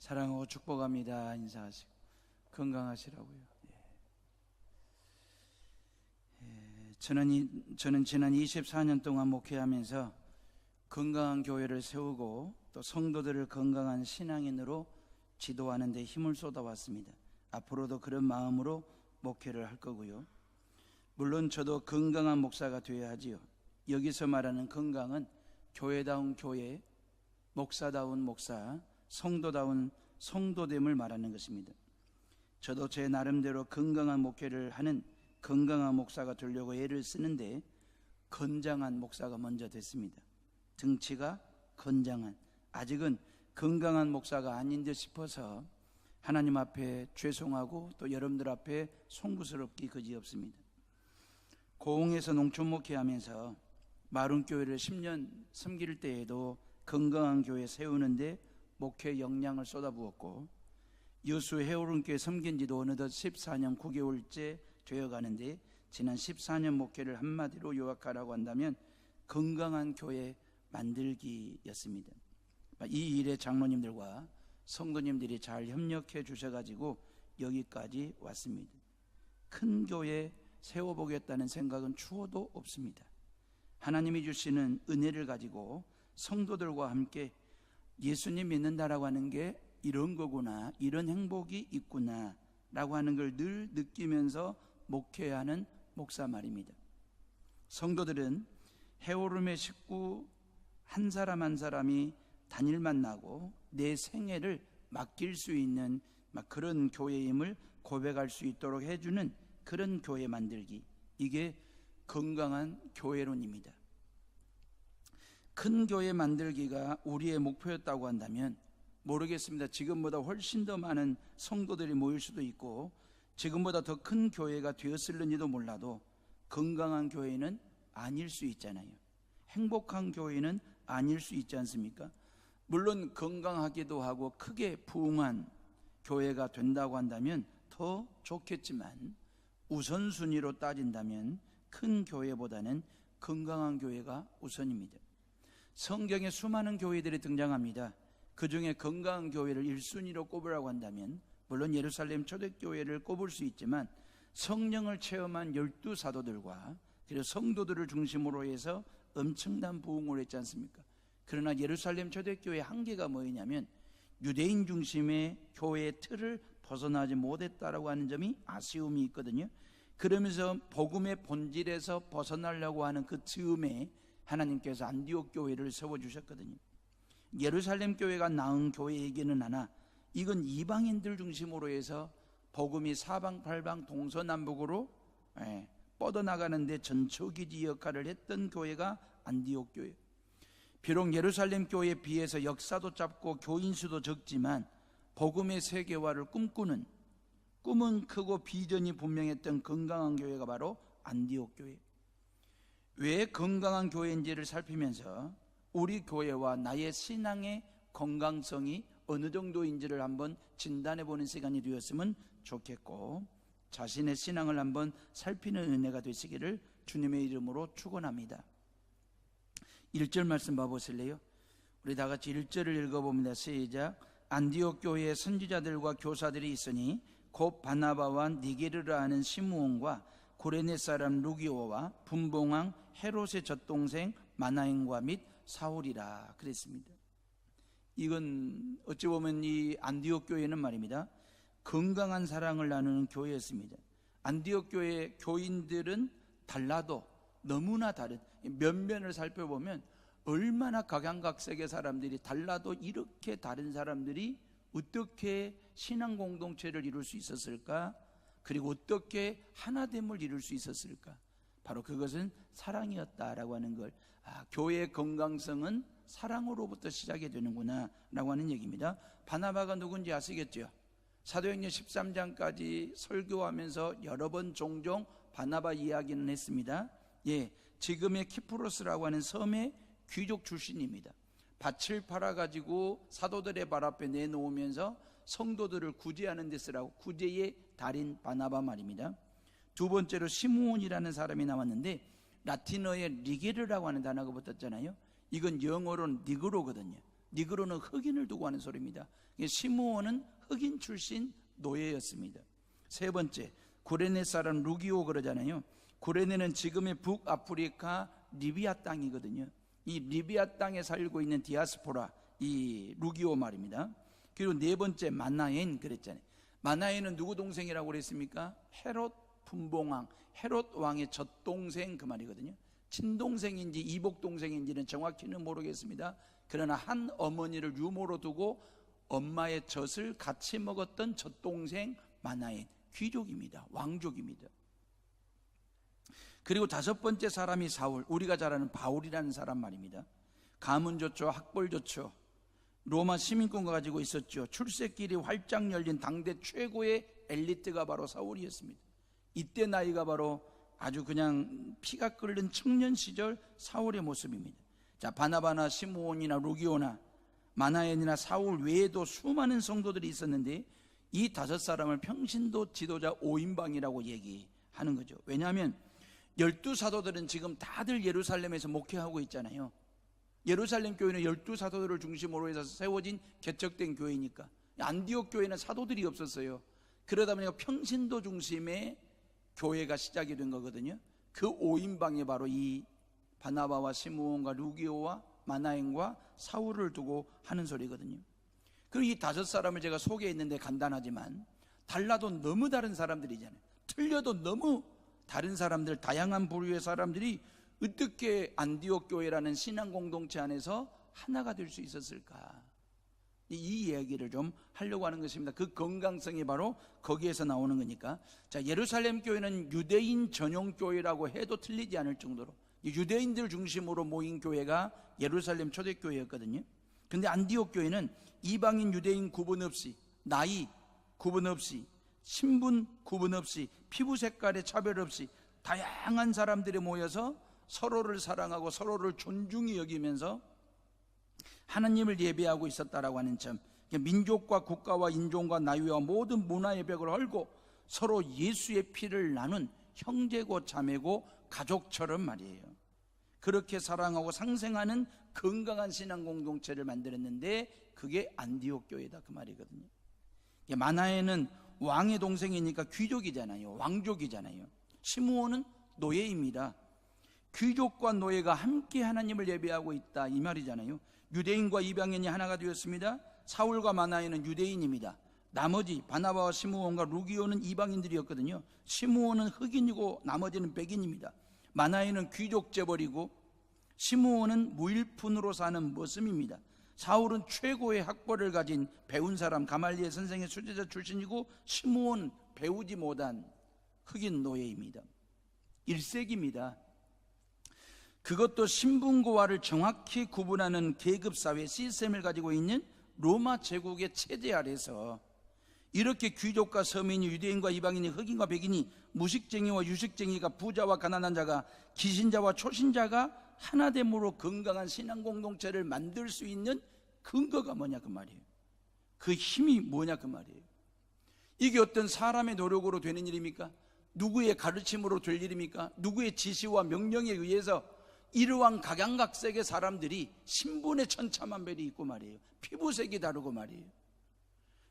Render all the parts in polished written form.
사랑하고 축복합니다 인사하시고 건강하시라고요. 저는 지난 24년 동안 목회하면서 건강한 교회를 세우고 또 성도들을 건강한 신앙인으로 지도하는 데 힘을 쏟아왔습니다. 앞으로도 그런 마음으로 목회를 할 거고요. 물론 저도 건강한 목사가 되어야 하지요. 여기서 말하는 건강은 교회다운 교회, 목사다운 목사, 성도다운 성도됨을 말하는 것입니다. 저도 제 나름대로 건강한 목회를 하는 건강한 목사가 되려고 애를 쓰는데 건장한 목사가 먼저 됐습니다. 등치가 건장한, 아직은 건강한 목사가 아닌 듯 싶어서 하나님 앞에 죄송하고 또 여러분들 앞에 송구스럽기 그지없습니다. 고흥에서 농촌 목회하면서 마룬교회를 10년 섬길 때에도 건강한 교회 세우는데 목회 역량을 쏟아부었고, 여수 해오른교회 섬긴 지도 어느덧 14년 9개월째 되어가는데 지난 14년 목회를 한마디로 요약하라고 한다면 건강한 교회 만들기였습니다. 이 일에 장로님들과 성도님들이 잘 협력해 주셔가지고 여기까지 왔습니다. 큰 교회 세워보겠다는 생각은 추호도 없습니다. 하나님이 주시는 은혜를 가지고 성도들과 함께 예수님 믿는다라고 하는 게 이런 거구나, 이런 행복이 있구나 라고 하는 걸 늘 느끼면서 목회하는 목사 말입니다. 성도들은 해오름의 식구 한 사람 한 사람이 단일만 나고 내 생애를 맡길 수 있는 그런 교회임을 고백할 수 있도록 해주는 그런 교회 만들기, 이게 건강한 교회론입니다. 큰 교회 만들기가 우리의 목표였다고 한다면 모르겠습니다. 지금보다 훨씬 더 많은 성도들이 모일 수도 있고 지금보다 더 큰 교회가 되었을는지도 몰라도 건강한 교회는 아닐 수 있잖아요. 행복한 교회는 아닐 수 있지 않습니까? 물론 건강하기도 하고 크게 부흥한 교회가 된다고 한다면 더 좋겠지만 우선순위로 따진다면 큰 교회보다는 건강한 교회가 우선입니다. 성경에 수많은 교회들이 등장합니다. 그 중에 건강한 교회를 1순위로 꼽으라고 한다면 물론 예루살렘 초대교회를 꼽을 수 있지만 성령을 체험한 12사도들과 그리고 성도들을 중심으로 해서 엄청난 부흥을 했지 않습니까? 그러나 예루살렘 초대교회의 한계가 뭐였냐면 유대인 중심의 교회의 틀을 벗어나지 못했다라고 하는 점이 아쉬움이 있거든요. 그러면서 복음의 본질에서 벗어나려고 하는 그 즈음에 하나님께서 안디옥 교회를 세워주셨거든요. 예루살렘 교회가 낳은 교회이기는 하나 이건 이방인들 중심으로 해서 복음이 사방팔방 동서남북으로 뻗어나가는데 전초기지 역할을 했던 교회가 안디옥 교회. 비록 예루살렘 교회에 비해서 역사도 짧고 교인수도 적지만 복음의 세계화를 꿈꾸는, 꿈은 크고 비전이 분명했던 건강한 교회가 바로 안디옥 교회. 왜 건강한 교회인지를 살피면서 우리 교회와 나의 신앙의 건강성이 어느 정도인지를 한번 진단해보는 시간이 되었으면 좋겠고 자신의 신앙을 한번 살피는 은혜가 되시기를 주님의 이름으로 축원합니다. 1절 말씀 봐보실래요? 우리 다 같이 1절을 읽어봅니다. 시작. 안디옥 교회에 선지자들과 교사들이 있으니 곧 바나바와 니게르라 하는 시므온과 고레네 사람 루기오와 분봉왕 헤롯의 젖동생 마나행과 및 사울이라 그랬습니다. 이건 어찌 보면 이 안디옥 교회는 말입니다, 건강한 사랑을 나누는 교회였습니다. 안디옥 교회 교인들은 달라도 너무나 다른, 면면을 살펴보면 얼마나 각양각색의 사람들이 달라도 이렇게 다른 사람들이 어떻게 신앙 공동체를 이룰 수 있었을까? 그리고 어떻게 하나됨을 이룰 수 있었을까? 바로 그것은 사랑이었다라고 하는 걸, 교회의 건강성은 사랑으로부터 시작이 되는구나 라고 하는 얘기입니다. 바나바가 누군지 아시겠죠? 사도행전 13장까지 설교하면서 여러 번 종종 바나바 이야기는 했습니다. 지금의 키프로스라고 하는 섬의 귀족 출신입니다. 밭을 팔아가지고 사도들의 발 앞에 내놓으면서 성도들을 구제하는 데 쓰라고, 구제의 달인 바나바 말입니다. 두 번째로 시므온이라는 사람이 나왔는데 라틴어에 리게르라고 하는 단어가 붙었잖아요. 이건 영어로는 니그로거든요. 니그로는 흑인을 두고 하는 소리입니다. 시므온은 흑인 출신 노예였습니다. 세 번째, 구레네 사람 루기오 그러잖아요. 구레네는 지금의 북아프리카 리비아 땅이거든요. 이 리비아 땅에 살고 있는 디아스포라, 이 루기오 말입니다. 그리고 네 번째, 마나엔 그랬잖아요. 마나엔은 누구 동생이라고 그랬습니까? 헤롯 분봉왕, 헤롯 왕의 젖동생 그 말이거든요. 친동생인지 이복동생인지는 정확히는 모르겠습니다. 그러나 한 어머니를 유모로 두고 엄마의 젖을 같이 먹었던 젖동생 마나엔, 귀족입니다. 왕족입니다. 그리고 다섯 번째 사람이 사울, 우리가 잘 아는 바울이라는 사람 말입니다. 가문 좋죠, 학벌 좋죠, 로마 시민권과 가지고 있었죠. 출세길이 활짝 열린 당대 최고의 엘리트가 바로 사울이었습니다. 이때 나이가 바로 아주 그냥 피가 끓는 청년 시절 사울의 모습입니다. 자, 바나바나 시므온이나 루기오나 마나엔이나 사울 외에도 수많은 성도들이 있었는데 이 다섯 사람을 평신도 지도자 5인방이라고 얘기하는 거죠. 왜냐하면 12사도들은 지금 다들 예루살렘에서 목회하고 있잖아요. 예루살렘 교회는 12사도들을 중심으로 해서 세워진 개척된 교회니까. 안디옥 교회는 사도들이 없었어요. 그러다 보니까 평신도 중심의 교회가 시작이 된 거거든요. 그 5인방에 바로 이 바나바와 시므온과 루기오와 마나엔과 사울을 두고 하는 소리거든요. 그리고 이 다섯 사람을 제가 소개했는데 간단하지만 달라도 너무 다른 사람들이잖아요. 틀려도 너무 다른 사람들, 다양한 부류의 사람들이 어떻게 안디옥 교회라는 신앙 공동체 안에서 하나가 될 수 있었을까? 이 이야기를 좀 하려고 하는 것입니다. 그 건강성이 바로 거기에서 나오는 거니까. 자, 예루살렘 교회는 유대인 전용 교회라고 해도 틀리지 않을 정도로 유대인들 중심으로 모인 교회가 예루살렘 초대교회였거든요. 근데 안디옥 교회는 이방인 유대인 구분 없이, 나이 구분 없이, 신분 구분 없이, 피부 색깔의 차별 없이 다양한 사람들이 모여서 서로를 사랑하고 서로를 존중히 여기면서 하나님을 예배하고 있었다라고 하는 점, 민족과 국가와 인종과 나이와 모든 문화의 벽을 헐고 서로 예수의 피를 나눈 형제고 자매고 가족처럼 말이에요. 그렇게 사랑하고 상생하는 건강한 신앙 공동체를 만들었는데 그게 안디옥 교회다 그 말이거든요. 마나엔은 왕의 동생이니까 귀족이잖아요. 왕족이잖아요. 시므온은 노예입니다. 귀족과 노예가 함께 하나님을 예배하고 있다 이 말이잖아요. 유대인과 이방인이 하나가 되었습니다. 사울과 마나엔은 유대인입니다. 나머지 바나바와 시므온과 루기오는 이방인들이었거든요. 시므온은 흑인이고 나머지는 백인입니다. 마나엔은 귀족 재벌이고 시므온은 무일푼으로 사는 머슴입니다. 사울은 최고의 학벌을 가진 배운 사람, 가말리엘 선생의 수제자 출신이고 시므온은 배우지 못한 흑인 노예입니다. 1세기입니다. 그것도 신분고와를 정확히 구분하는 계급사회 시스템을 가지고 있는 로마 제국의 체제 아래서 이렇게 귀족과 서민이, 유대인과 이방인이, 흑인과 백인이, 무식쟁이와 유식쟁이가, 부자와 가난한 자가, 기신자와 초신자가 하나됨으로 건강한 신앙 공동체를 만들 수 있는 근거가 뭐냐 그 말이에요. 그 힘이 뭐냐 그 말이에요. 이게 어떤 사람의 노력으로 되는 일입니까? 누구의 가르침으로 될 일입니까? 누구의 지시와 명령에 의해서 이러한 각양각색의 사람들이 신분의 천차만별이 있고 말이에요. 피부색이 다르고 말이에요.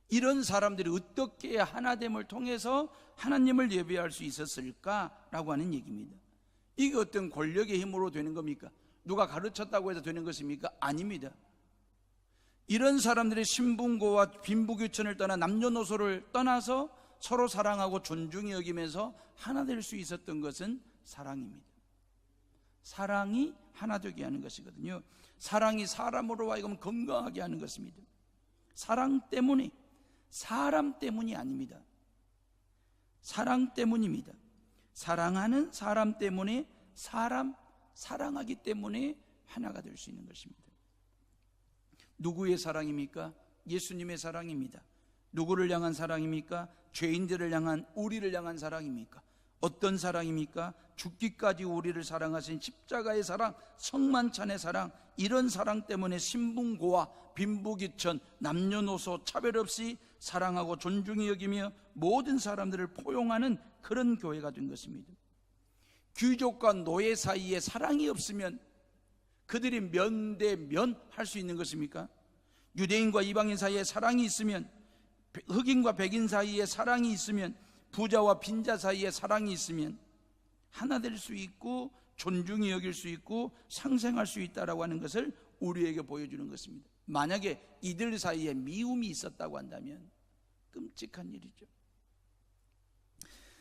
이런 사람들이 어떻게 하나됨을 통해서 하나님을 예배할 수 있었을까라고 하는 얘기입니다. 이게 어떤 권력의 힘으로 되는 겁니까? 누가 가르쳤다고 해서 되는 것입니까? 아닙니다. 이런 사람들의 신분고와 빈부귀천을 떠나 남녀노소를 떠나서 서로 사랑하고 존중히 여기면서 하나 될 수 있었던 것은 사랑입니다. 사랑이 하나 되게 하는 것이거든요. 사랑이 사람으로 하여금 건강하게 하는 것입니다. 사랑 때문에, 사람 때문이 아닙니다. 사랑 때문입니다. 사랑하는 사람 때문에, 사랑하기 때문에 하나가 될 수 있는 것입니다. 누구의 사랑입니까? 예수님의 사랑입니다. 누구를 향한 사랑입니까? 죄인들을 향한, 우리를 향한 사랑입니까? 어떤 사랑입니까? 죽기까지 우리를 사랑하신 십자가의 사랑, 성만찬의 사랑, 이런 사랑 때문에 신분고와 빈부귀천, 남녀노소 차별 없이 사랑하고 존중히 여기며 모든 사람들을 포용하는 그런 교회가 된 것입니다. 귀족과 노예 사이에 사랑이 없으면 그들이 면 대 면 할 수 있는 것입니까? 유대인과 이방인 사이에 사랑이 있으면, 흑인과 백인 사이에 사랑이 있으면, 부자와 빈자 사이에 사랑이 있으면 하나 될 수 있고 존중이 여길 수 있고 상생할 수 있다라고 하는 것을 우리에게 보여주는 것입니다. 만약에 이들 사이에 미움이 있었다고 한다면 끔찍한 일이죠.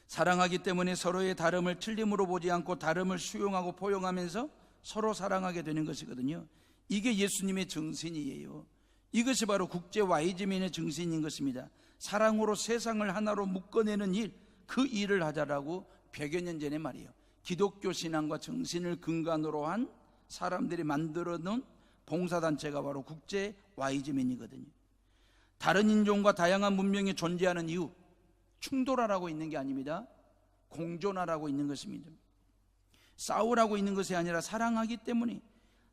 사랑하기 때문에 서로의 다름을 틀림으로 보지 않고 다름을 수용하고 포용하면서 서로 사랑하게 되는 것이거든요. 이게 예수님의 정신이에요. 이것이 바로 국제 와이즈맨의 정신인 것입니다. 사랑으로 세상을 하나로 묶어내는 일, 그 일을 하자라고 100여 년 전에 말이에요. 기독교 신앙과 정신을 근간으로 한 사람들이 만들어 놓은 봉사단체가 바로 국제 와이즈맨이거든요. 다른 인종과 다양한 문명이 존재하는 이유, 충돌하라고 있는 게 아닙니다. 공존하라고 있는 것입니다. 싸우라고 있는 것이 아니라 사랑하기 때문에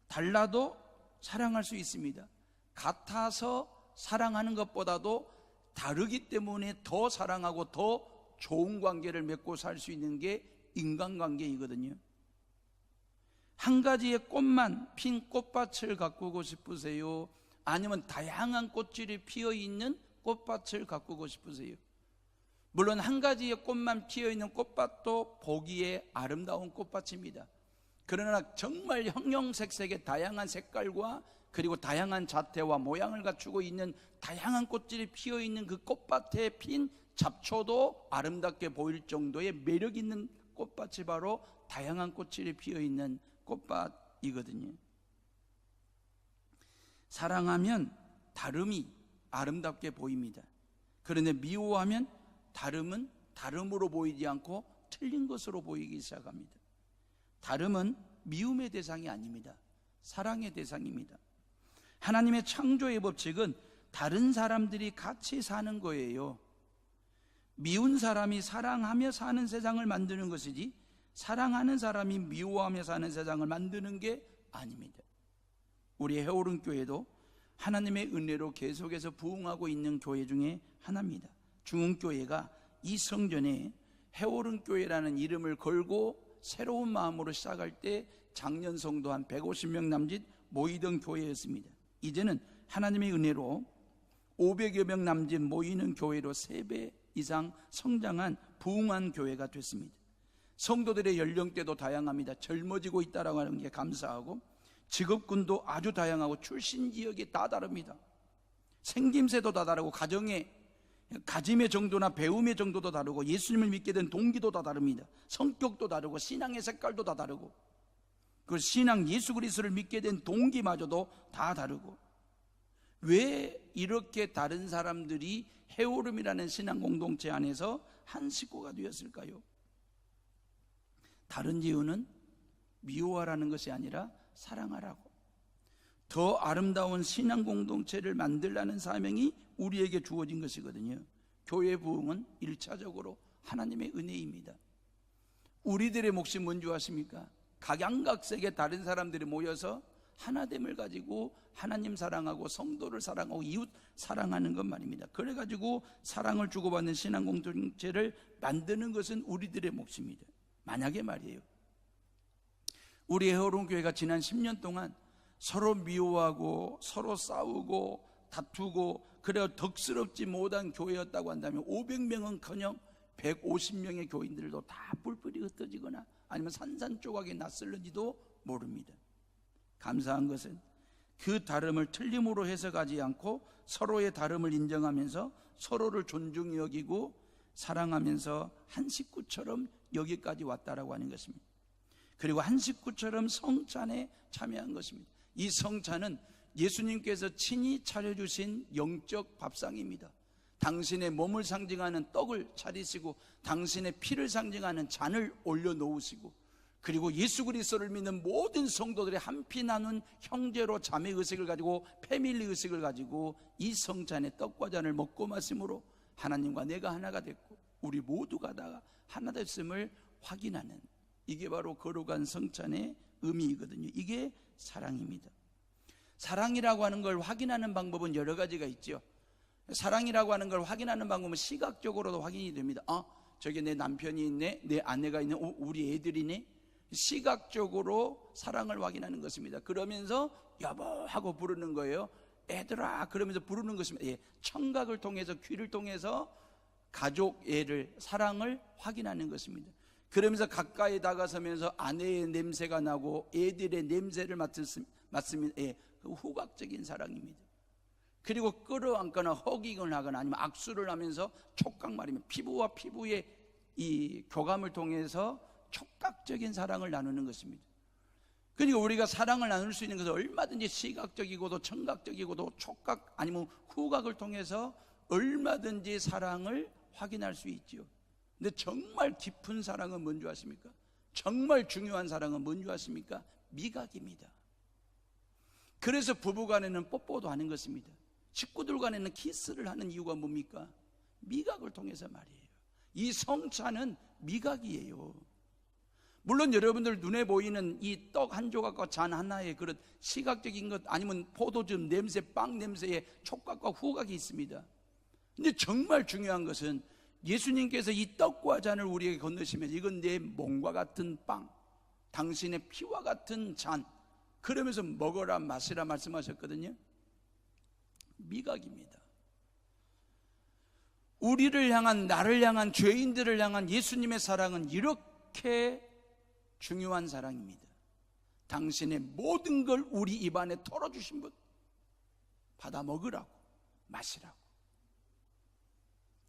달라도 사랑할 수 있습니다. 같아서 사랑하는 것보다도 다르기 때문에 더 사랑하고 더 좋은 관계를 맺고 살 수 있는 게 인간관계이거든요. 한 가지의 꽃만 핀 꽃밭을 가꾸고 싶으세요? 아니면 다양한 꽃들이 피어있는 꽃밭을 가꾸고 싶으세요? 물론 한 가지의 꽃만 피어있는 꽃밭도 보기에 아름다운 꽃밭입니다. 그러나 정말 형형색색의 다양한 색깔과 그리고 다양한 자태와 모양을 갖추고 있는 다양한 꽃들이 피어있는 그 꽃밭에 핀 잡초도 아름답게 보일 정도의 매력 있는 꽃밭이 바로 다양한 꽃들이 피어있는 꽃밭이거든요. 사랑하면 다름이 아름답게 보입니다. 그런데 미워하면 다름은 다름으로 보이지 않고 틀린 것으로 보이기 시작합니다. 다름은 미움의 대상이 아닙니다. 사랑의 대상입니다. 하나님의 창조의 법칙은 다른 사람들이 같이 사는 거예요. 미운 사람이 사랑하며 사는 세상을 만드는 것이지 사랑하는 사람이 미워하며 사는 세상을 만드는 게 아닙니다. 우리 해오른 교회도 하나님의 은혜로 계속해서 부흥하고 있는 교회 중에 하나입니다. 중흥교회가 이 성전에 해오른 교회라는 이름을 걸고 새로운 마음으로 시작할 때 작년 성도 한 150명 남짓 모이던 교회였습니다. 이제는 하나님의 은혜로 500여 명 남짓 모이는 교회로 3배 이상 성장한 부흥한 교회가 됐습니다. 성도들의 연령대도 다양합니다. 젊어지고 있다라고 하는 게 감사하고, 직업군도 아주 다양하고 출신 지역이 다 다릅니다. 생김새도 다 다르고 가짐의 정도나 배움의 정도도 다르고 예수님을 믿게 된 동기도 다 다릅니다. 성격도 다르고 신앙의 색깔도 다 다르고 그 신앙 예수 그리스도를 믿게 된 동기마저도 다 다르고, 왜 이렇게 다른 사람들이 해오름이라는 신앙 공동체 안에서 한 식구가 되었을까요? 다른 이유는 미워하라는 것이 아니라 사랑하라고, 더 아름다운 신앙 공동체를 만들라는 사명이 우리에게 주어진 것이거든요. 교회 부흥은 1차적으로 하나님의 은혜입니다. 우리들의 몫이 뭔지 아십니까? 각양각색의 다른 사람들이 모여서 하나됨을 가지고 하나님 사랑하고 성도를 사랑하고 이웃 사랑하는 것 말입니다. 그래가지고 사랑을 주고받는 신앙 공동체를 만드는 것은 우리들의 몫입니다. 만약에 말이에요, 우리 해오른 교회가 지난 10년 동안 서로 미워하고 서로 싸우고 다투고 그래야 덕스럽지 못한 교회였다고 한다면 500명은커녕 150명의 교인들도 다 뿔뿔이 흩어지거나 아니면 산산조각이 났을는지도 모릅니다. 감사한 것은 그 다름을 틀림으로 해석하지 않고 서로의 다름을 인정하면서 서로를 존중히 여기고 사랑하면서 한 식구처럼 여기까지 왔다라고 하는 것입니다. 그리고 한 식구처럼 성찬에 참여한 것입니다. 이 성찬은 예수님께서 친히 차려주신 영적 밥상입니다. 당신의 몸을 상징하는 떡을 차리시고 당신의 피를 상징하는 잔을 올려놓으시고, 그리고 예수 그리스도를 믿는 모든 성도들의 한 피 나눈 형제로 자매 의식을 가지고 패밀리 의식을 가지고 이 성찬의 떡과 잔을 먹고 마심으로 하나님과 내가 하나가 됐고 우리 모두가 다 하나 됐음을 확인하는, 이게 바로 거룩한 성찬의 의미이거든요. 이게 사랑입니다. 사랑이라고 하는 걸 확인하는 방법은 여러 가지가 있죠. 사랑이라고 하는 걸 확인하는 방법은 시각적으로도 확인이 됩니다. 저게 내 남편이 있네, 내 아내가 있네, 우리 애들이네. 시각적으로 사랑을 확인하는 것입니다. 그러면서 여보 하고 부르는 거예요. 애들아 그러면서 부르는 것입니다. 예, 청각을 통해서, 귀를 통해서 가족애를, 사랑을 확인하는 것입니다. 그러면서 가까이 다가서면서 아내의 냄새가 나고 애들의 냄새를 맡으면 예, 그 후각적인 사랑입니다. 그리고 끌어안거나 허깅을 하거나 아니면 악수를 하면서 촉각 말이면 피부와 피부의 이 교감을 통해서 촉각적인 사랑을 나누는 것입니다. 그러니까 우리가 사랑을 나눌 수 있는 것은 얼마든지 시각적이고도 청각적이고도 촉각 아니면 후각을 통해서 얼마든지 사랑을 확인할 수 있지요. 근데 정말 깊은 사랑은 뭔지 아십니까? 정말 중요한 사랑은 뭔지 아십니까? 미각입니다. 그래서 부부간에는 뽀뽀도 하는 것입니다. 식구들 간에는 키스를 하는 이유가 뭡니까? 미각을 통해서 말이에요. 이 성찬은 미각이에요. 물론 여러분들 눈에 보이는 이 떡 한 조각과 잔 하나의 그런 시각적인 것 아니면 포도즙 냄새, 빵 냄새의 촉각과 후각이 있습니다. 근데 정말 중요한 것은 예수님께서 이 떡과 잔을 우리에게 건너시면서 이건 내 몸과 같은 빵, 당신의 피와 같은 잔, 그러면서 먹어라 마시라 말씀하셨거든요. 미각입니다. 우리를 향한, 나를 향한, 죄인들을 향한 예수님의 사랑은 이렇게 중요한 사랑입니다. 당신의 모든 걸 우리 입안에 털어주신 분, 받아 먹으라고, 마시라고.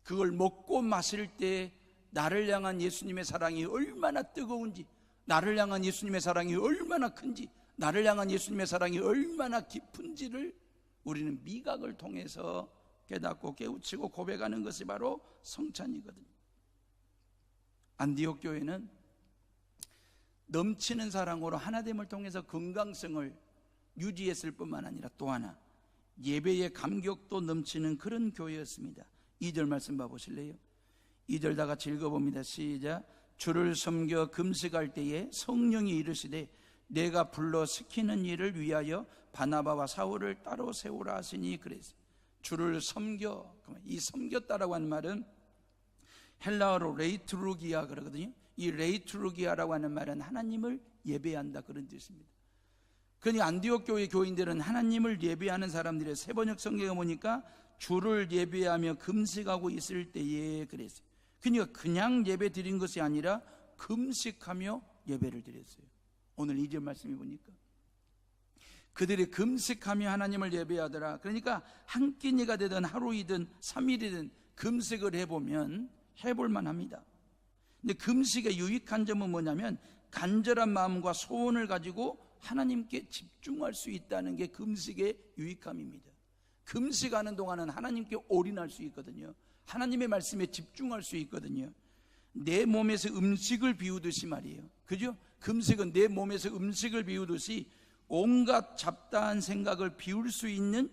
그걸 먹고 마실 때 나를 향한 예수님의 사랑이 얼마나 뜨거운지, 나를 향한 예수님의 사랑이 얼마나 큰지, 나를 향한 예수님의 사랑이 얼마나 깊은지를 우리는 미각을 통해서 깨닫고 깨우치고 고백하는 것이 바로 성찬이거든요. 안디옥 교회는 넘치는 사랑으로 하나됨을 통해서 건강성을 유지했을 뿐만 아니라 또 하나 예배의 감격도 넘치는 그런 교회였습니다. 2절 말씀 봐보실래요? 2절 다 같이 읽어봅니다. 시작. 주를 섬겨 금식할 때에 성령이 이르시되 내가 불러 시키는 일을 위하여 바나바와 사울을 따로 세우라 하시니 그랬어요. 주를 섬겨, 이 섬겼다라고 하는 말은 헬라어로 레이트루기아 그러거든요. 이 레이트루기아라고 하는 말은 하나님을 예배한다 그런 뜻입니다. 그러니까 안디옥 교회 교인들은 하나님을 예배하는 사람들의 세번역 성경에 보니까 주를 예배하며 금식하고 있을 때에 그랬어요. 그러니까 그냥 예배 드린 것이 아니라 금식하며 예배를 드렸어요. 오늘 2절 말씀해 보니까 그들이 금식하며 하나님을 예배하더라. 그러니까 한 끼니가 되든 하루이든 3일이든 금식을 해보면 해볼만 합니다. 근데 금식의 유익한 점은 뭐냐면 간절한 마음과 소원을 가지고 하나님께 집중할 수 있다는 게 금식의 유익함입니다. 금식하는 동안은 하나님께 올인할 수 있거든요. 하나님의 말씀에 집중할 수 있거든요. 내 몸에서 음식을 비우듯이 말이에요. 그죠? 금식은 내 몸에서 음식을 비우듯이 온갖 잡다한 생각을 비울 수 있는,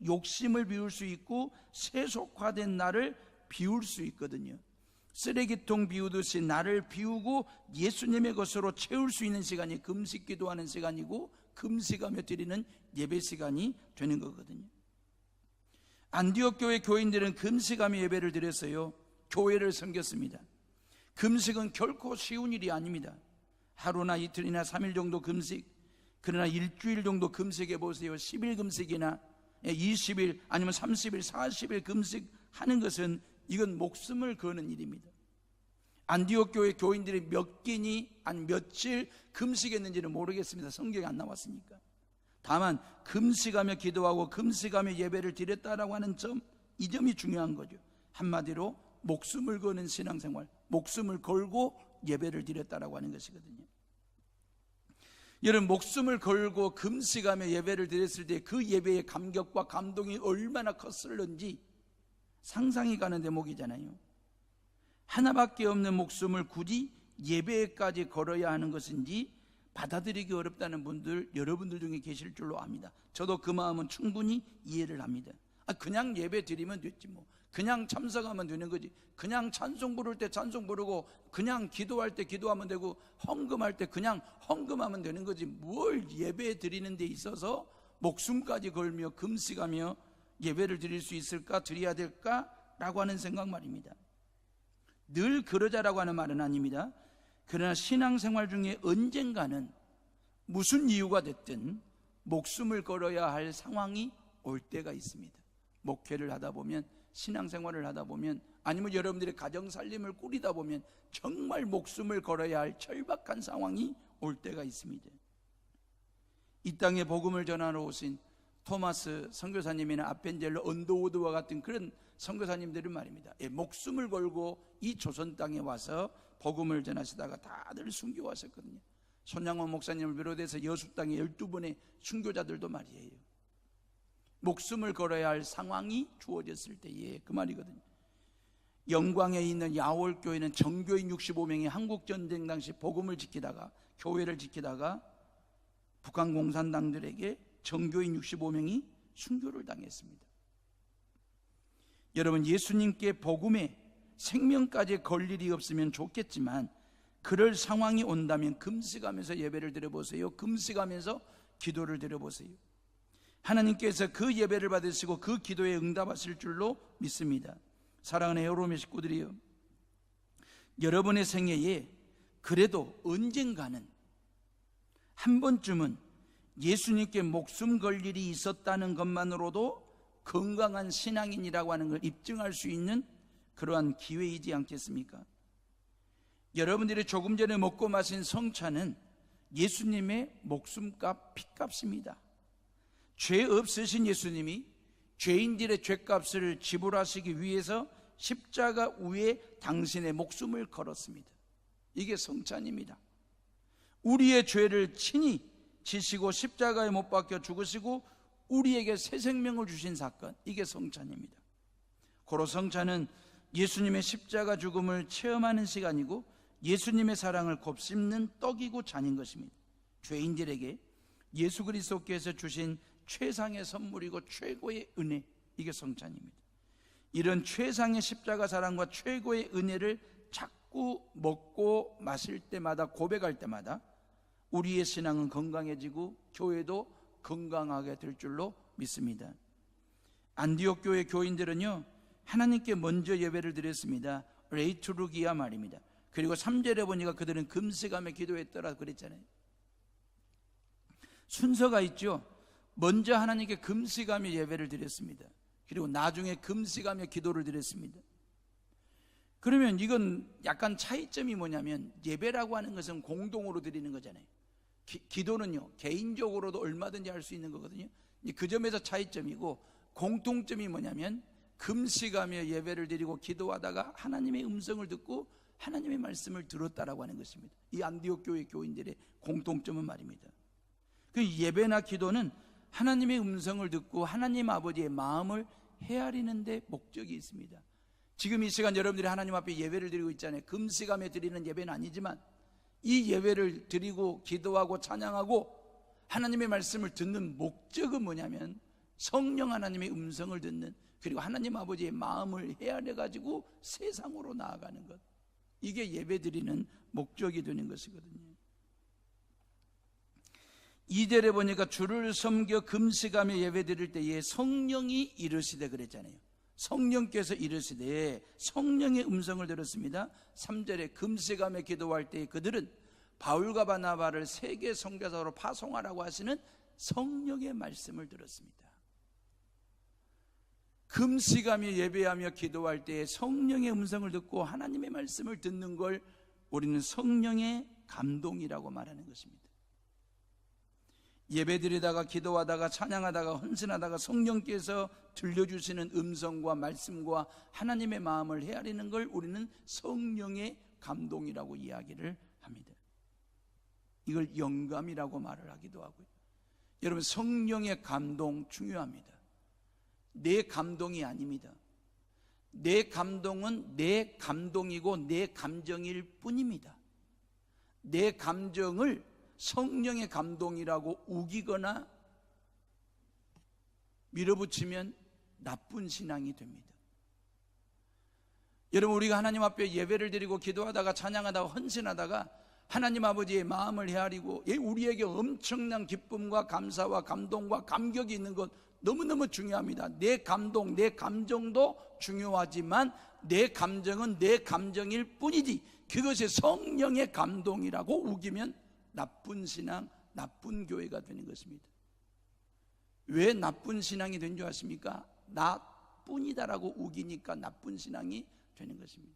욕심을 비울 수 있고 세속화된 나를 비울 수 있거든요. 쓰레기통 비우듯이 나를 비우고 예수님의 것으로 채울 수 있는 시간이 금식 기도하는 시간이고 금식하며 드리는 예배 시간이 되는 거거든요. 안디옥 교회 교인들은 금식하며 예배를 드렸어요. 교회를 섬겼습니다. 금식은 결코 쉬운 일이 아닙니다. 하루나 이틀이나 3일 정도 금식, 그러나 일주일 정도 금식해 보세요. 10일 금식이나 20일 아니면 30일 40일 금식하는 것은 이건 목숨을 거는 일입니다. 안디옥 교회 교인들이 몇 끼니 아니 며칠 금식했는지는 모르겠습니다. 성경에 안 나왔으니까. 다만 금식하며 기도하고 금식하며 예배를 드렸다라고 하는 점, 이 점이 중요한 거죠. 한마디로 목숨을 거는 신앙생활, 목숨을 걸고 예배를 드렸다라고 하는 것이거든요. 여러분, 목숨을 걸고 금식하며 예배를 드렸을 때 그 예배의 감격과 감동이 얼마나 컸을는지 상상이 가는 대목이잖아요. 하나밖에 없는 목숨을 굳이 예배까지 걸어야 하는 것인지 받아들이기 어렵다는 분들, 여러분들 중에 계실 줄로 압니다. 저도 그 마음은 충분히 이해를 합니다. 그냥 예배 드리면 됐지 뭐, 그냥 참석하면 되는 거지, 그냥 찬송 부를 때 찬송 부르고 그냥 기도할 때 기도하면 되고 헌금할 때 그냥 헌금하면 되는 거지, 뭘 예배 드리는 데 있어서 목숨까지 걸며 금식하며 예배를 드릴 수 있을까, 드려야 될까라고 하는 생각 말입니다. 늘 그러자라고 하는 말은 아닙니다. 그러나 신앙생활 중에 언젠가는 무슨 이유가 됐든 목숨을 걸어야 할 상황이 올 때가 있습니다. 목회를 하다 보면, 신앙생활을 하다 보면, 아니면 여러분들의 가정살림을 꾸리다 보면 정말 목숨을 걸어야 할 절박한 상황이 올 때가 있습니다. 이 땅에 복음을 전하러 오신 토마스 선교사님이나 아펜젤러 언더우드와 같은 그런 선교사님들은 말입니다, 목숨을 걸고 이 조선 땅에 와서 복음을 전하시다가 다들 순교하셨거든요. 손양원 목사님을 비롯해서 여수 땅에 12분의 순교자들도 말이에요. 목숨을 걸어야 할 상황이 주어졌을 때에 그 말이거든요. 영광에 있는 야월교회는 정교인 65명이 한국전쟁 당시 복음을 지키다가, 교회를 지키다가 북한 공산당들에게 정교인 65명이 순교를 당했습니다. 여러분, 예수님께 복음에 생명까지 걸 일이 없으면 좋겠지만 그럴 상황이 온다면 금식하면서 예배를 드려보세요. 금식하면서 기도를 드려보세요. 하나님께서 그 예배를 받으시고 그 기도에 응답하실 줄로 믿습니다. 사랑하는 여러분의 식구들이요, 여러분의 생애에 그래도 언젠가는 한 번쯤은 예수님께 목숨 걸 일이 있었다는 것만으로도 건강한 신앙인이라고 하는 걸 입증할 수 있는 그러한 기회이지 않겠습니까? 여러분들이 조금 전에 먹고 마신 성찬은 예수님의 목숨값, 피값입니다. 죄 없으신 예수님이 죄인들의 죄값을 지불하시기 위해서 십자가 위에 당신의 목숨을 걸었습니다. 이게 성찬입니다. 우리의 죄를 친히 지시고 십자가에 못 박혀 죽으시고 우리에게 새 생명을 주신 사건, 이게 성찬입니다. 고로 성찬은 예수님의 십자가 죽음을 체험하는 시간이고 예수님의 사랑을 곱씹는 떡이고 잔인 것입니다. 죄인들에게 예수 그리스도께서 주신 최상의 선물이고 최고의 은혜, 이게 성찬입니다. 이런 최상의 십자가 사랑과 최고의 은혜를 자꾸 먹고 마실 때마다, 고백할 때마다 우리의 신앙은 건강해지고 교회도 건강하게 될 줄로 믿습니다. 안디옥 교회 교인들은요, 하나님께 먼저 예배를 드렸습니다. 레이투르기야 말입니다. 그리고 3절에 보니까 그들은 금식하며 기도했더라 그랬잖아요. 순서가 있죠. 먼저 하나님께 금식하며 예배를 드렸습니다. 그리고 나중에 금식하며 기도를 드렸습니다. 그러면 이건 약간 차이점이 뭐냐면, 예배라고 하는 것은 공동으로 드리는 거잖아요. 기도는요, 개인적으로도 얼마든지 할 수 있는 거거든요. 그 점에서 차이점이고, 공통점이 뭐냐면 금식하며 예배를 드리고 기도하다가 하나님의 음성을 듣고 하나님의 말씀을 들었다라고 하는 것입니다. 이 안디옥 교회 교인들의 공통점은 말입니다. 그 예배나 기도는 하나님의 음성을 듣고 하나님 아버지의 마음을 헤아리는 데 목적이 있습니다. 지금 이 시간 여러분들이 하나님 앞에 예배를 드리고 있잖아요. 금식하며 드리는 예배는 아니지만 이 예배를 드리고 기도하고 찬양하고 하나님의 말씀을 듣는 목적은 뭐냐면 성령 하나님의 음성을 듣는, 그리고 하나님 아버지의 마음을 헤아려 가지고 세상으로 나아가는 것, 이게 예배 드리는 목적이 되는 것이거든요. 2절에 보니까 주를 섬겨 금식하며 예배 드릴 때에 성령이 이르시되 그랬잖아요. 성령께서 이르시되, 성령의 음성을 들었습니다. 3절에 금식하며 기도할 때에 그들은 바울과 바나바를 세계 선교사로 파송하라고 하시는 성령의 말씀을 들었습니다. 금식하며 예배하며 기도할 때에 성령의 음성을 듣고 하나님의 말씀을 듣는 걸 우리는 성령의 감동이라고 말하는 것입니다. 예배드리다가 기도하다가 찬양하다가 헌신하다가 성령께서 들려주시는 음성과 말씀과 하나님의 마음을 헤아리는 걸 우리는 성령의 감동이라고 이야기를 합니다. 이걸 영감이라고 말을 하기도 하고요. 여러분, 성령의 감동 중요합니다. 내 감동이 아닙니다. 내 감동은 내 감동이고 내 감정일 뿐입니다. 내 감정을 성령의 감동이라고 우기거나 밀어붙이면 나쁜 신앙이 됩니다. 여러분, 우리가 하나님 앞에 예배를 드리고 기도하다가 찬양하다가 헌신하다가 하나님 아버지의 마음을 헤아리고 우리에게 엄청난 기쁨과 감사와 감동과 감격이 있는 것 너무너무 중요합니다. 내 감동, 내 감정도 중요하지만 내 감정은 내 감정일 뿐이지 그것이 성령의 감동이라고 우기면 나쁜 신앙, 나쁜 교회가 되는 것입니다. 왜 나쁜 신앙이 된 줄 아십니까? 나뿐이다라고 우기니까 나쁜 신앙이 되는 것입니다.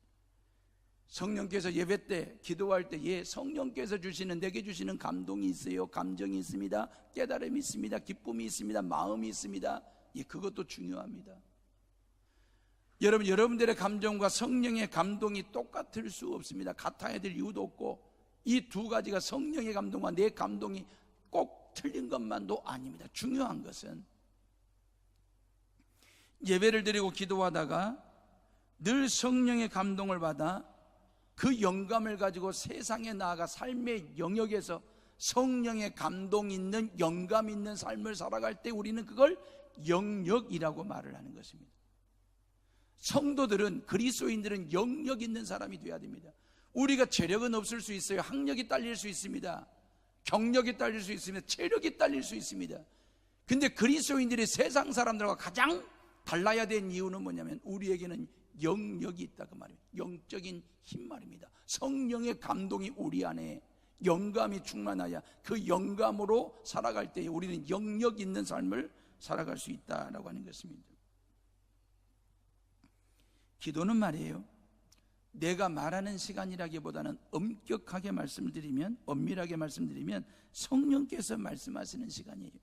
성령께서 예배 때 기도할 때 성령께서 주시는, 내게 주시는 감동이 있어요. 감정이 있습니다. 깨달음이 있습니다. 기쁨이 있습니다. 마음이 있습니다. 그것도 중요합니다. 여러분들의 감정과 성령의 감동이 똑같을 수 없습니다. 같아야 될 이유도 없고, 이 두 가지가 성령의 감동과 내 감동이 꼭 틀린 것만도 아닙니다. 중요한 것은 예배를 드리고 기도하다가 늘 성령의 감동을 받아 그 영감을 가지고 세상에 나아가 삶의 영역에서 성령의 감동 있는, 영감 있는 삶을 살아갈 때 우리는 그걸 영역이라고 말을 하는 것입니다. 성도들은, 그리스도인들은 영역 있는 사람이 되어야 됩니다. 우리가 재력은 없을 수 있어요. 학력이 딸릴 수 있습니다. 경력이 딸릴 수 있습니다. 체력이 딸릴 수 있습니다. 근데 그리스도인들이 세상 사람들과 가장 달라야 되는 이유는 뭐냐면 우리에게는 영역이 있다 그 말이에요. 영적인 힘 말입니다. 성령의 감동이 우리 안에, 영감이 충만하여 그 영감으로 살아갈 때 우리는 영역 있는 삶을 살아갈 수 있다라고 하는 것입니다. 기도는 말이에요, 내가 말하는 시간이라기보다는 엄격하게 말씀드리면, 엄밀하게 말씀드리면 성령께서 말씀하시는 시간이에요.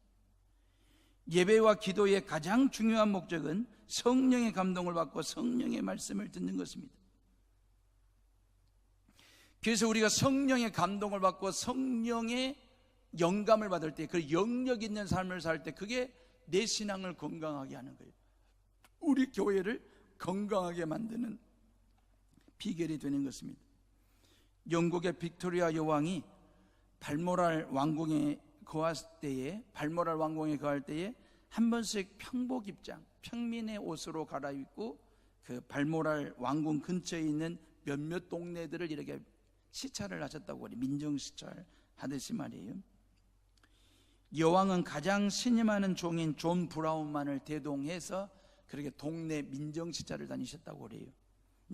예배와 기도의 가장 중요한 목적은 성령의 감동을 받고 성령의 말씀을 듣는 것입니다. 그래서 우리가 성령의 감동을 받고 성령의 영감을 받을 때, 그 영역 있는 삶을 살 때, 그게 내 신앙을 건강하게 하는 거예요. 우리 교회를 건강하게 만드는 비결이 되는 것입니다. 영국의 빅토리아 여왕이 발모랄 왕궁에 거할 때에 한 번씩 평복 입장, 평민의 옷으로 갈아입고 그 발모랄 왕궁 근처에 있는 몇몇 동네들을 이렇게 시찰을 하셨다고 해요. 민정 시찰 하듯이 말이에요. 여왕은 가장 신임하는 종인 존 브라운만을 대동해서 그렇게 동네 민정 시찰을 다니셨다고 그래요.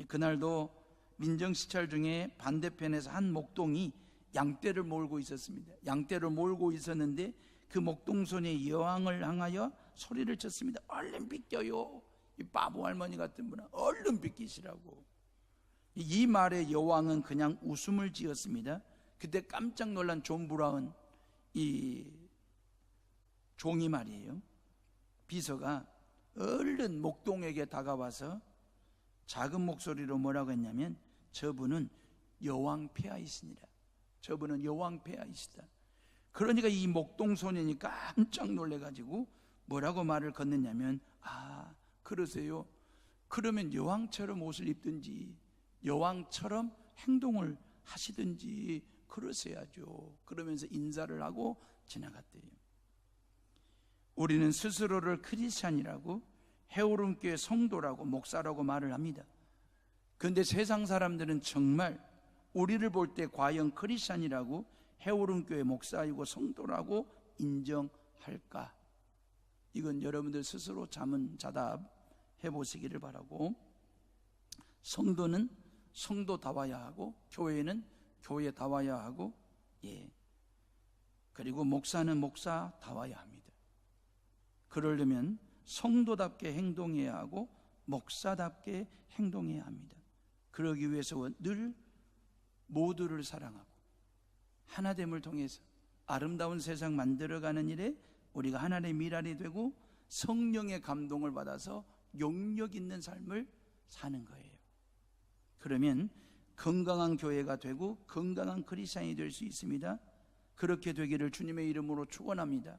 그날도 민정 시찰 중에 반대편에서 한 목동이 양떼를 몰고 있었습니다. 양떼를 몰고 있었는데 그 목동손이 여왕을 향하여 소리를 쳤습니다. 얼른 비껴요. 이 바보 할머니 같은 분은 얼른 비키시라고. 이 말에 여왕은 그냥 웃음을 지었습니다. 그때 깜짝 놀란 존 브라운 이 종이 말이에요, 비서가 얼른 목동에게 다가와서 작은 목소리로 뭐라고 했냐면, 저분은 여왕 폐하이시니라. 저분은 여왕 폐하이시다. 그러니까 이 목동 소년이 깜짝 놀래가지고 뭐라고 말을 건넸냐면, 아, 그러세요? 그러면 여왕처럼 옷을 입든지 여왕처럼 행동을 하시든지 그러셔야죠. 그러면서 인사를 하고 지나갔대요. 우리는 스스로를 크리스찬이라고, 해오름교회 성도라고, 목사라고 말을 합니다. 그런데 세상 사람들은 정말 우리를 볼 때 과연 크리스찬이라고, 해오름교회 목사이고 성도라고 인정할까? 이건 여러분들 스스로 자답해 보시기를 바라고, 성도는 성도다워야 하고, 교회는 교회다워야 하고, 그리고 목사는 목사다워야 합니다. 그러려면 성도답게 행동해야 하고 목사답게 행동해야 합니다. 그러기 위해서 늘 모두를 사랑하고 하나됨을 통해서 아름다운 세상 만들어가는 일에 우리가 하나님의 미랄이 되고 성령의 감동을 받아서 영역 있는 삶을 사는 거예요. 그러면 건강한 교회가 되고 건강한 크리스찬이 될 수 있습니다. 그렇게 되기를 주님의 이름으로 축원합니다.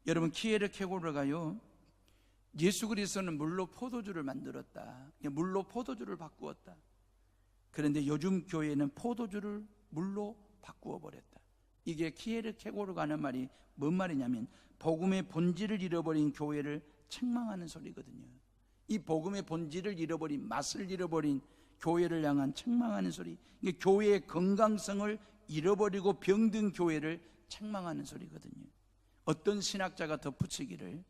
여러분, 키에르케고르가요, 예수 그리스도는 물로 포도주를 만들었다, 물로 포도주를 바꾸었다. 그런데 요즘 교회는 포도주를 물로 바꾸어 버렸다. 이게 키에르케고르가 하는 말이 뭔 말이냐면, 복음의 본질을 잃어버린 교회를 책망하는 소리거든요. 이 복음의 본질을 잃어버린, 맛을 잃어버린 교회를 향한 책망하는 소리, 이게 교회의 건강성을 잃어버리고 병든 교회를 책망하는 소리거든요. 어떤 신학자가 덧붙이기를,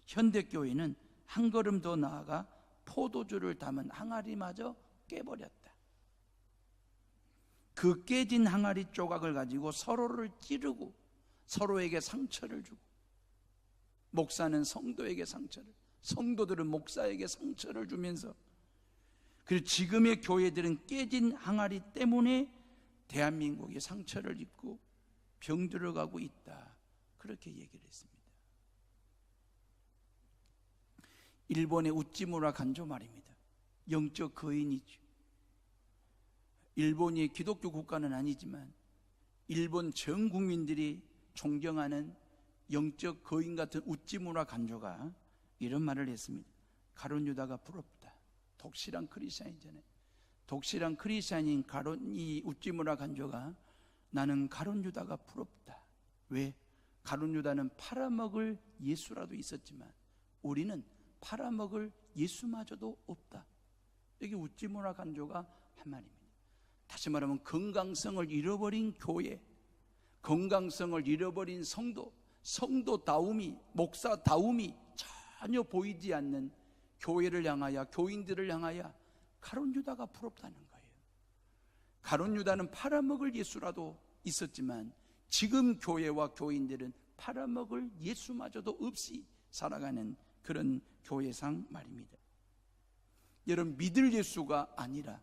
현대교회는 한 걸음 더 나아가 포도주를 담은 항아리마저 깨버렸다. 그 깨진 항아리 조각을 가지고 서로를 찌르고 서로에게 상처를 주고 목사는 성도에게 상처를, 성도들은 목사에게 상처를 주면서, 그리고 지금의 교회들은 깨진 항아리 때문에 대한민국이 상처를 입고 병들어가고 있다, 그렇게 얘기를 했습니다. 일본의 우찌무라 간조 말입니다. 영적 거인이죠. 일본이 기독교 국가는 아니지만 일본 전 국민들이 존경하는 영적 거인 같은 우찌무라 간조가 이런 말을 했습니다. 가룟 유다가 부럽다. 독실한 크리스찬이잖아요. 독실한 크리스찬인 이 우찌무라 간조가, 나는 가룟 유다가 부럽다. 왜? 가룟 유다는 팔아먹을 예수라도 있었지만 우리는 팔아먹을 예수마저도 없다. 여기 우찌무라 간조가 한 말입니다. 다시 말하면 건강성을 잃어버린 교회, 건강성을 잃어버린 성도다움이, 목사다움이 전혀 보이지 않는 교회를 향하여, 교인들을 향하여 가룟 유다가 부럽다는 거예요. 가룟 유다는 팔아먹을 예수라도 있었지만 지금 교회와 교인들은 팔아먹을 예수마저도 없이 살아가는 그런 교회상 말입니다. 여러분, 믿을 예수가 아니라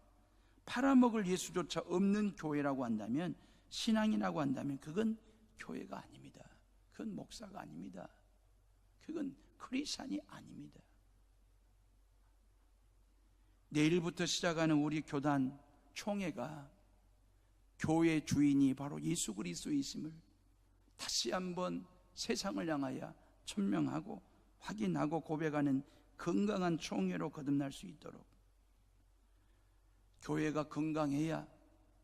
팔아먹을 예수조차 없는 교회라고 한다면, 신앙이라고 한다면 그건 교회가 아닙니다. 그건 목사가 아닙니다. 그건 크리스찬이 아닙니다. 내일부터 시작하는 우리 교단 총회가 교회 주인이 바로 예수 그리스도이심을 다시 한번 세상을 향하여 천명하고 확인하고 고백하는 건강한 총회로 거듭날 수 있도록, 교회가 건강해야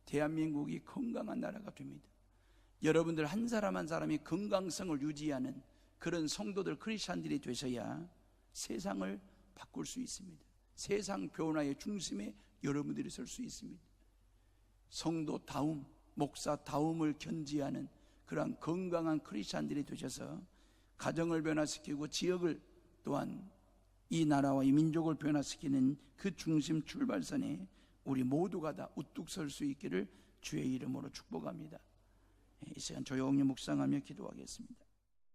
대한민국이 건강한 나라가 됩니다. 여러분들 한 사람 한 사람이 건강성을 유지하는 그런 성도들, 크리스찬들이 되셔야 세상을 바꿀 수 있습니다. 세상 변화의 중심에 여러분들이 설 수 있습니다. 성도다움, 목사다움을 견지하는 그러한 건강한 크리스찬들이 되셔서 가정을 변화시키고 지역을, 또한 이 나라와 이 민족을 변화시키는 그 중심 출발선에 우리 모두가 다 우뚝 설 수 있기를 주의 이름으로 축복합니다. 이 시간 조용히 묵상하며 기도하겠습니다.